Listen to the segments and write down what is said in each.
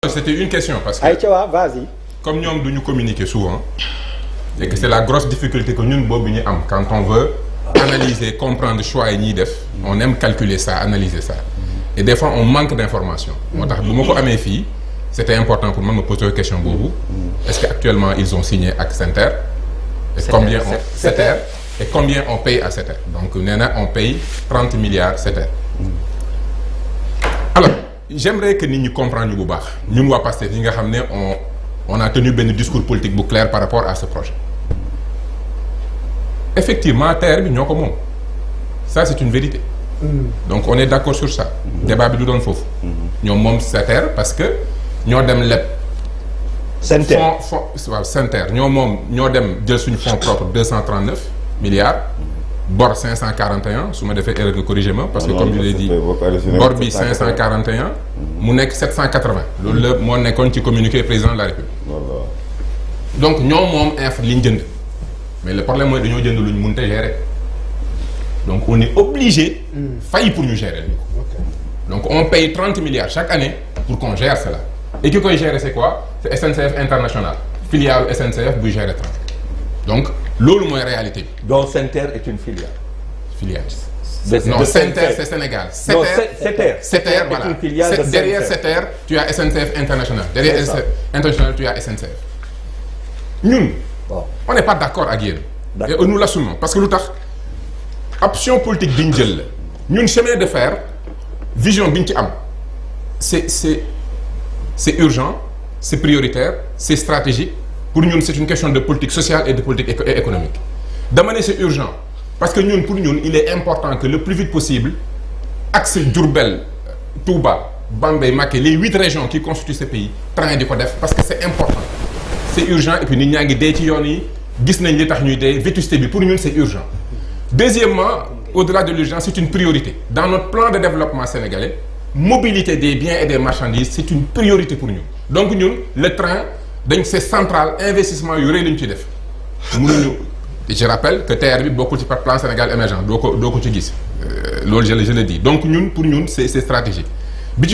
C'était une question parce que Aïcha, vas-y. Comme nous devons communiquer souvent et que c'est la grosse difficulté que nous avons quand on veut analyser, comprendre le choix et def, on aime calculer ça, analyser ça. Et des fois on manque d'informations. Moi, à mes filles, c'était important pour moi de me poser une question pour vous. Est-ce qu'actuellement ils ont signé avec Center et combien on paye à Center? Donc on paye 30 milliards Center. Alors, j'aimerais que nous comprenions bu baax ñun waa Pastef yi nga xam ne on a tenu un discours politique bu clair par rapport à ce projet. Effectivement terre bi ñoo ko moom ça c'est une vérité. Donc on est d'accord sur ça. Débat bi du doon foofu. ñoom moom sa terre parce que ñoo dem leb. Center waaw Center ñoo dem jël suñu fonds propre 239 milliards. Bor 541 su ma defee erreur de corrigement parce que comme je l'ai dit bor bi 541 mu nekk 780 loolu la moo nekkoon ci communiqué président de la République. Donc ñoom moom inf li ñu jënd mais le problème mooy dañoo jënd lu ñu mënut a gérer donc on est obligé fay pour ñu gérer donc on paye 30 milliards chaque année pour qu'on gère cela et qui koy gérer c'est quoi? C'est SNCF International filiale SNCF buy gérer 30 donc loolu mooy réalité bi. Donc Center est une filiale. Filiale. Non, Center c'est Sénégal. Center voilà. Une filiale de derrière Center, tu as SNCF International. Derrière SNCF International, tu as SNCF. Nous, on n'est pas d'accord avec eux. Et nous l'assumons. Parce que l'autre, option politique d'Indjel, nous, chemin de fer, vision binti am, c'est urgent, c'est prioritaire, c'est stratégique. Pour nous, c'est une question de politique sociale et de politique économique. D'amener c'est urgent. Parce que nous, pour nous, il est important que le plus vite possible, accès Diourbel, Touba, Bambey, Maké, les 8 régions qui constituent ce pays, train de Codef, parce que c'est important. C'est urgent et puis nous avons des tioni, vétusté, pour nous c'est urgent. Deuxièmement, au-delà de l'urgence, c'est une priorité. Dans notre plan de développement sénégalais, mobilité des biens et des marchandises, c'est une priorité pour nous. Donc nous, le train, donc c'est central, investissement, il y aurait une def. Je rappelle que TR bi beaucoup de plan Sénégal émergent, je le dis. Donc nous, pour nous, c'est stratégique.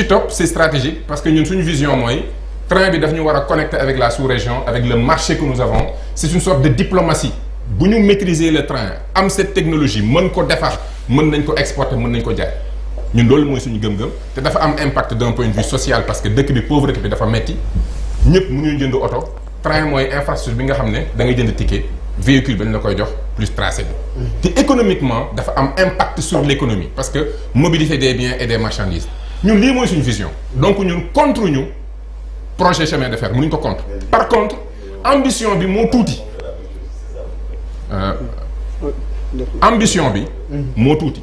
Top, c'est stratégique parce que nous avons une vision, le train bi doit connecter avec la sous-région, avec le marché que nous avons. C'est une sorte de diplomatie. Si nous maîtriser le train, am cette technologie, nous pouvons exporter, nous pouvons faire. Nous avons un impact d'un point de vue social parce que dès que les pauvres sont metti. ñëpp mënuñu jënd auto train mooy infrastructure bi nga xam ne da ngay jënd ticket véhicule bi la koy jox plus tracé bi te économiquement dafa am impact sur l'économie parce que mobilité des biens et des marchandises ñun lii mooy suñu vision donc ñun contre ñu projet chemin de fer mënuñ ko contre par contre ambition bi moo tuuti ambition bi moo tuuti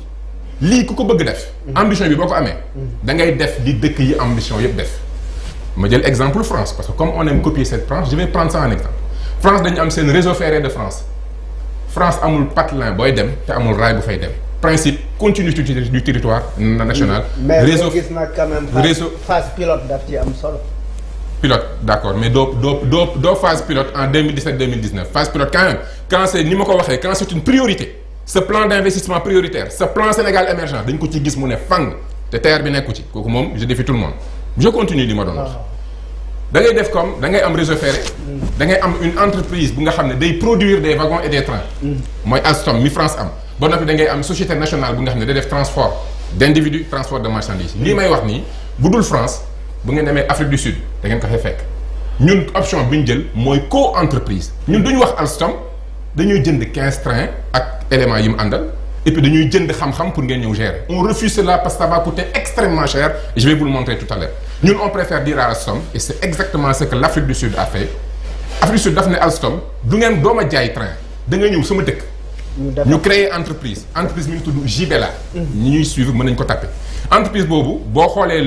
lii ku ko bëgg def ambition bi boo ko amee da ngay def di dëkk yi ambition yëpp def. Je vais l'exemple France, parce que comme on aime copier cette France, je vais prendre ça en exemple. France, c'est un réseau ferré de France. France a un patelin, et un rail. Principe, continuité du territoire national. Mais réseau quand même phase pilote d'Afti pilote, d'accord, mais deux phase pilote en 2017-2019. Phase pilote quand même, quand c'est une priorité, ce plan d'investissement prioritaire, ce plan Sénégal émergent, je défie tout le monde. Je continue li ma doon wax da ngay def comme da ngay am réseau ferré da ngay am une entreprise bu nga xam ne day produire des wagons et des trains mooy Alstom mi France am ba noppi da ngay am société nationale bu nga xam ne day def transport d'individus transport de marchandises lii may wax nii bu dul France bu ngeen demee Afrique du Sud da ngeen ko fay fekk ñun option bi ñu jël mooy co-entreprise ñun duñu wax Alstom dañuy jënd 15 trains ak éléments yi mu àndal et puis dañuy jënd xam-xam pour ngeen ñëw gérer. On refuse cela parce que ça va coûter extrêmement cher et je vais vous le montrer tout à l'heure. Nous on préfère dire à Alstom et c'est exactement ce que l'Afrique du Sud a fait. L'Afrique du Sud daf ne Alstom du ngeen dooma jaay train da nga ñëw sama dëkk. ñu créer entreprise mi ngi tudd Jibela. ñi ñuy suivre mën nañ ko tapé. Entreprise boobu boo xoolee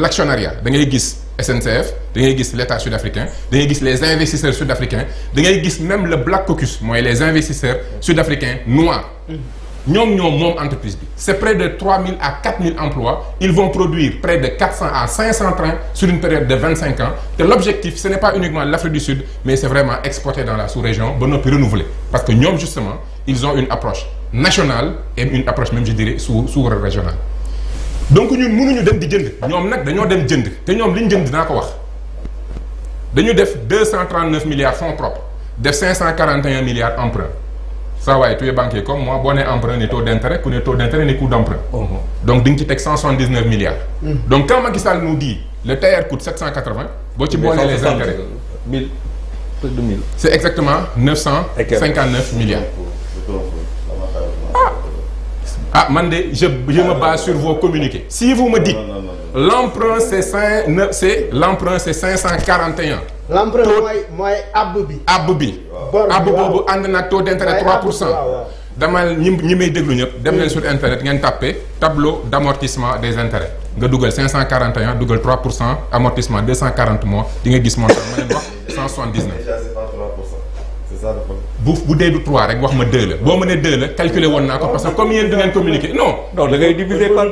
l'actionnariat da ngay gis SNCF da ngay gis l'État sud-africain da ngay gis les investisseurs sud-africains da ngay gis même le Black Caucus mooy les investisseurs sud-africains noirs. Nous avons entreprise. C'est près de 3000 à 4000 emplois. Ils vont produire près de 400 à 500 trains sur une période de 25 ans. Et l'objectif, ce n'est pas uniquement l'Afrique du Sud, mais c'est vraiment exporter dans la sous-région, bon, on peut renouveler. Parce que nous, justement, ils ont une approche nationale et une approche, même je dirais, sous-régionale. Donc, nous, nous devons dem di jënd. Ñom nak dañoo dem jënd. Té ñom liñ jënd dina ko wax. dañu def 239 milliards fonds propres def 541 milliards emprunt saa waaye tu es banquier comme moi boo nee emprunt ni taux d'intérêt ku ne taux d'intérêt ni coût d'emprunt. Donc di nga ci teg 179 milliards. Donc quand Macky Sall nous dit le TER coûte 780 boo ci boolee les intérêts. 1000 plus de 1000. C'est exactement 959 milliards. Ah man de je me base sur vos communiqués. Si vous me dites l'emprunt c'est l'emprunt c'est 541. L'emprunt mooy àbb bi. àbb bi. àbb boobu ànd nag taux d'intérêt 3%. dama ñi may déglu ñëpp dem leen sur internet ngeen tapé tableau d'amortissement des intérêts nga dugal 541 dugal 3% amortissement 240 mois di nga gis montant ma leen wax 179. bu dee du 3 rek wax ma 2 la boo mënee 2 la calculer woon naa ko parce que comme yéen du ngeen communiquer non. non da ngay diviser par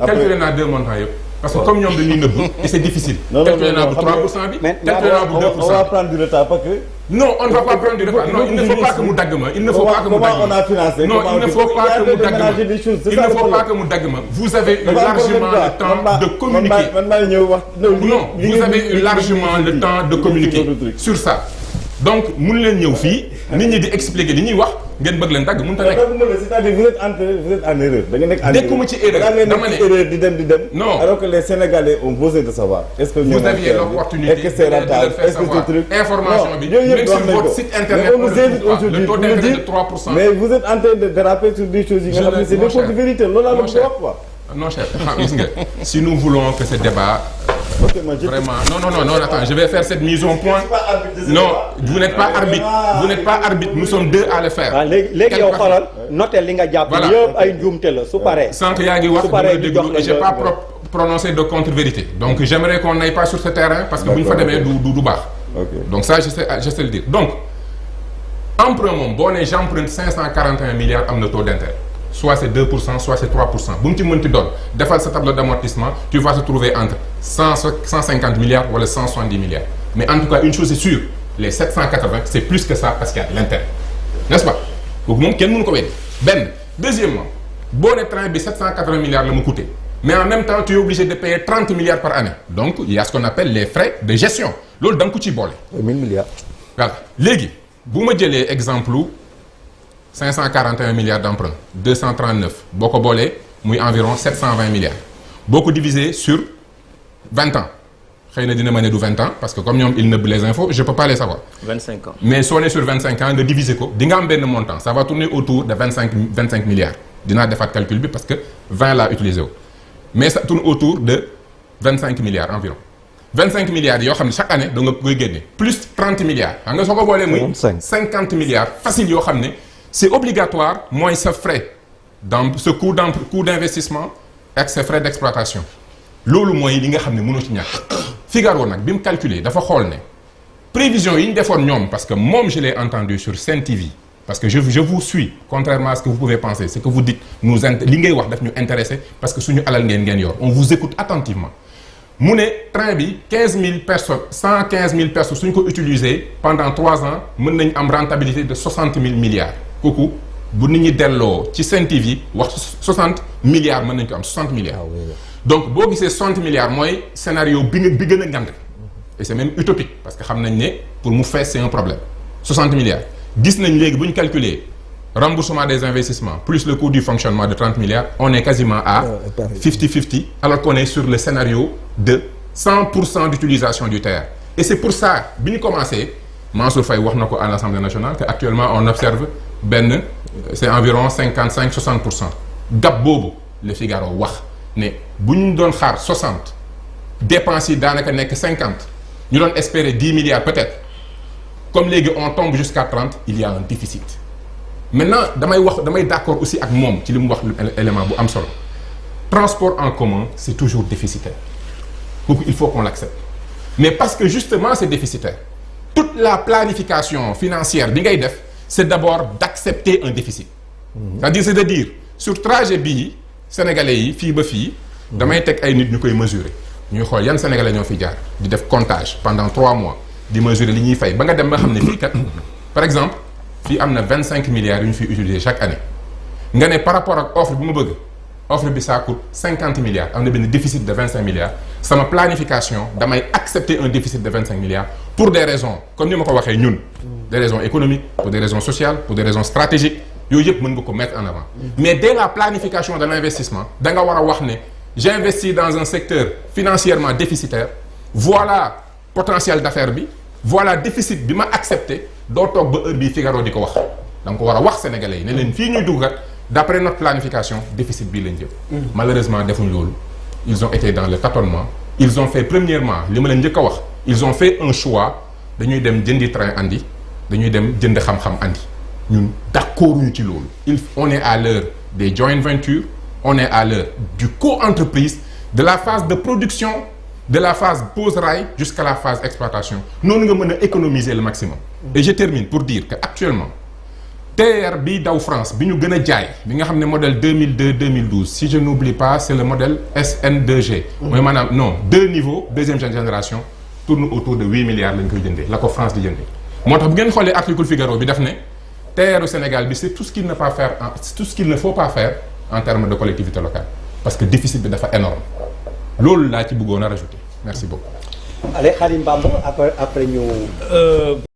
calculer naa 2 montants yëpp. parce que comme ñoom dañuy nëbb et c'est difficile. calculer naa bu 3% bi. calculer naa bu 2%. on va prendre du retard parce que. non on ne va pas prendre du retard non il ne faut pas que mu dagg ma il ne faut pas que mu dagg ma. on a financé. non il ne faut pas que mu dagg ma il ne faut pas que mu dagg ma. vous avez eu largement le temps de communiquer. non vous avez eu largement le temps de communiquer sur ça. donc mun leen ñëw fii nit ñi di expliquer li ñuy wax ngeen bëgg leen dagg mënut a nekk. c'est-à-dire vous êtes en erreur. da nga nekk en erreur nekkuma ci erreur dama ne erreur di dem. non alors que les Sénégalais ont besoin de savoir. est-ce que vous aviez l'opportunité de leur faire savoir information bi nekk sur votre site internet. on nous invite aujourd'hui le taux d'intérêt de 3%. mais vous êtes en train de déraper sur des choses yi nga xam ne c'est des fautes de vérité loolu laa la bëgg a wax quoi. non cher gis nga si nous voulons que ce débat. Vraiment non attends je vais faire cette mise au point. Non vous n'êtes pas arbitre nous sommes deux à le faire. waaw léegi yow xoolal noté li nga jàpp yëpp ay njuumte la su paree. sànq yaa ngi wax dama déglu et j'ai pas prononcé de contre-vérité donc j'aimerais qu'on n'aille pas sur ce terrain parce que bu ñu fa demee du baax. Donc ça je sais le dire donc emprunt moom boo nee j'emprunte 541 milliards am na taux d'intérêt. soit c'est 2% soit c'est 3% bu mu ci mënti doon defal sa tableau d'amortissement tu vas te trouver entre 150 milliards wala 170 milliards mais en tout cas une chose est sûre les 780 c'est plus que ça parce qu'il y a de l'intérêt n'est-ce pas kooku moom kenn mënu ko weddi benn deuxièmement boo ne train bi 780 milliards la mu coûté mais en même temps tu es obligé de payer 30 milliards par année donc il y a ce qu'on appelle les frais de gestion loolu da nga ko ciy boole. 1000 milliards. voilà léegi bu ma jëlee exemple 541 milliards d'emprunt 239 boo ko boolee muy environ 720 milliards boo ko diviser sur 20 ans xëy na dina ma ne du 20 ans parce que comme ñoom ils nëbb les infos je peux pas les savoir. 25 ans mais soo ne sur 25 ans nga diviser ko di nga am benn montant ça va tourner autour de 25 milliards dinaa defaat calcul bi parce que 20 laa utilisé wu mais ça tourne autour de 25 milliards environ 25 milliards yoo xam ne chaque année da nga koy génne plus 30 milliards xam nga soo ko boolee muy 50 milliards facile yoo xam ne. C'est obligatoire mooy sa frais dans ce coût d'investissement ak sa frais d'exploitation loolu mooy li nga xam ne mënoo ci ñàkk Figaro nag bi mu calculer dafa xool ne prévision yi ñu defoon ñoom parce que moom je l'ai entendu sur Sen TV parce que je vous suis contrairement à ce que vous pouvez penser ce que vous dites li ngay wax daf ñu intéressé parce que suñu alal ngeen yor on vous écoute attentivement mu ne train bi 15000 personnes 115000 personnes suñ ko utiliser pendant 3 ans mën nañ am rentabilité de 60 000 milliards kooku bu nit ñi delloo ci Sen TV wax 60 milliards mën nañ ko am 60 milliards. Ah, oui. Donc boo gisee 60 milliards mooy scénario bi gën a ngand et c'est même utopique parce que xam nañ ne pour mu fees c'est un problème 60 milliards gis nañ léegi bu ñu calculer remboursement des investissements plus le coût du fonctionnement de 30 milliards on est quasiment à 50-50 alors qu'on est sur le scénario de 100% d'utilisation du TER et c'est pour ça bi ñu commencé Mansour Faye wax na ko à l'Assemblée nationale que actuellement on observe c'est environ 55-60% gap boobu le Figaro wax ne bu ñu doon xaar 60 dépenses yi daanaka nekk 50 ñu doon espérer 10 milliards peut-être comme léegi on tombe jusqu'à 30 il y a un déficit maintenant damay d'accord aussi ak moom ci li mu wax élément bu am solo transport en commun c'est toujours déficitaire donc il faut qu'on l'accepte mais parce que justement c'est déficitaire toute la planification financière bi ngay def c'est d'abord d'accepter un déficit c'est de dire sur trajet bii sénégalais yi fii ba fii damay teg ay nit ñu koy mesurer ñuy xool yan sénégalais ñoo fi jaar di def comptage pendant 3 mois di mesurer li ñuy fay ba nga dem ba xam ne fii kat par exemple fii am na 25 milliards yu ñu fiy utiliser chaque année nga ne par rapport ak offre bi ma bëgg offre bi ça coûte 50 milliards am na benn déficit de 25 milliards sama planification damay accepter un déficit de 25 milliards pour des raisons comme ni ma ko waxee ñun des raisons économiques pour des raisons sociales pour des raisons stratégiques yooyu yëpp mën nga ko mettre en avant mais dès la planification de l'investissement da nga war a wax ne j'investis dans un secteur financièrement déficitaire voilà potentiel d'affaires bi voilà déficit bi ma accepté doo toog ba heure bii Figaro di ko wax da nga ko war a wax sénégalais yi ne leen fii ñuy dugg kat d'après notre planification déficit bii lañ jëm malheureusement defuñ loolu ils ont été dans le tâtonnement ils ont fait premièrement li ma leen njëkk a wax ils ont fait un choix dañuy dem jëndi train andi dañuy dem jënd xam-xam andi ñun d'accord ñu ci loolu on est à l'heure des joint ventures on est à l'heure du co-entreprise de la phase de production de la phase pose rail jusqu'à la phase exploitation noonu nga mën a économiser le maximum et je termine pour dire que actuellement TER bi daw France bi ñu gën a jaay bi nga xam ne modèle 2002-2012 si je n'oublie pas c'est le modèle SN2G mooy maanaam non 2 niveaux deuxième génération tourne autour de 8 milliards lañ koy jëndee la ko France di jëndee moo tax bu ngeen xoolee article Figaro bi daf ne TER au Sénégal bi c'est tout ce qu'il ne faut pas faire en termes de collectivité locale parce que déficit bi dafa énorme loolu laa ci bëggoon a rajouter merci beaucoup. allez Khadim Bamba après ñu.